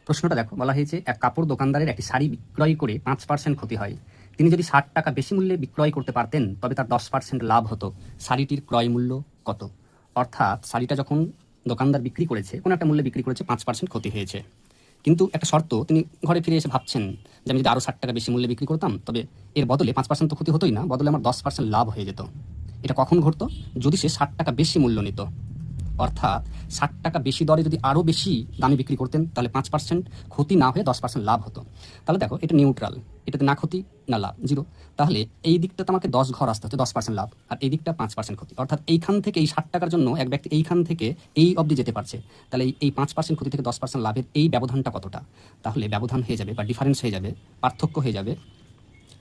প্রশ্নটা দেখো, বলা হয়েছে এক কাপড় দোকানদারের একটি শাড়ি বিক্রয় করে 5% ক্ষতি হয়। তিনি যদি 60 টাকা বেশি মূল্যে বিক্রয় করতে পারতেন তবে তার 10% লাভ হতো। শাড়িটির ক্রয় মূল্য কত? অর্থাৎ শাড়িটা যখন দোকানদার বিক্রি করেছে, কোনো একটা মূল্যে বিক্রি করেছে, 5% ক্ষতি হয়েছে। কিন্তু একটা শর্ত, তিনি ঘরে ফিরে এসে ভাবছেন যে আমি যদি আরও 60 টাকা বেশি মূল্যে বিক্রি করতাম তবে এর বদলে 5% তো ক্ষতি হতোই না, বদলে আমার 10% লাভ হয়ে যেত। এটা কখন ঘটতো? যদি সে 60 টাকা বেশি মূল্য নিত। অর্থাৎ 60 টাকা বেশি দরে যদি আরও বেশি দামে বিক্রি করতেন তাহলে 5% ক্ষতি না হয়ে 10% লাভ হতো। তাহলে দেখো, এটা নিউট্রাল, এটাতে না ক্ষতি না লাভ, জিরো। তাহলে এই দিকটাতে আমাকে 10 ঘর আসতে হচ্ছে, 10% লাভ, আর এই দিকটা 5% ক্ষতি। অর্থাৎ এইখান থেকে এই 60 টাকার জন্য এক ব্যক্তি এইখান থেকে এই অবধি যেতে পারছে। তাহলে এই 5% ক্ষতি থেকে 10% লাভের এই ব্যবধানটা কতটা? তাহলে ব্যবধান হয়ে যাবে বা ডিফারেন্স হয়ে যাবে, পার্থক্য হয়ে যাবে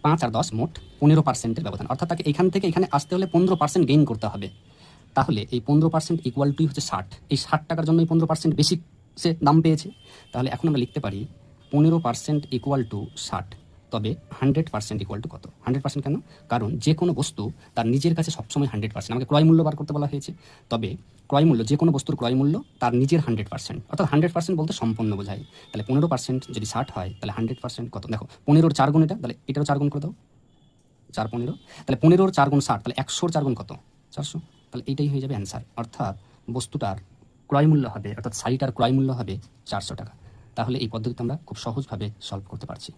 5 আর 10 মোট 15%-এর ব্যবধান। অর্থাৎ তাকে এখান থেকে এখানে আসতে হলে 15% গেইন করতে হবে। তাহলে এই 15% ইকুয়াল টু হচ্ছে 60। এই 60 টাকার জন্য এই 15% বেশি সে দাম পেয়েছে। তাহলে এখন আমরা লিখতে পারি 15% ইকুয়াল টু 60। তবে 100% ইকুয়াল টু কত? 100% কেন? কারণ যে কোনো বস্তু তার নিজের কাছে সবসময় 100%। আমাকে ক্রয় মূল্য বার করতে বলা হয়েছে। তবে ক্রয় মূল্য, যে কোনো বস্তুর ক্রয় মূল্য তার নিজের 100%। অর্থাৎ 100% বলতে সম্পন্ন বোঝায়। তাহলে 15% যদি 60 হয় তাহলে 100% কত? দেখো, 15-র 4 গুণ এটা, তাহলে এটারও 4 গুণ করে দাও। 4 15, তাহলে 15-র 4 গুণ 60, তাহলে 100-র 4 গুণ কত? 400। তাহলে এইটাই হয়ে যাবে অ্যান্সার। অর্থাৎ বস্তুটার ক্রয় মূল্য হবে, অর্থাৎ শাড়িটার ক্রয় মূল্য হবে 400 টাকা। তাহলে এই পদ্ধতিতে আমরা খুব সহজভাবে সলভ করতে পারছি।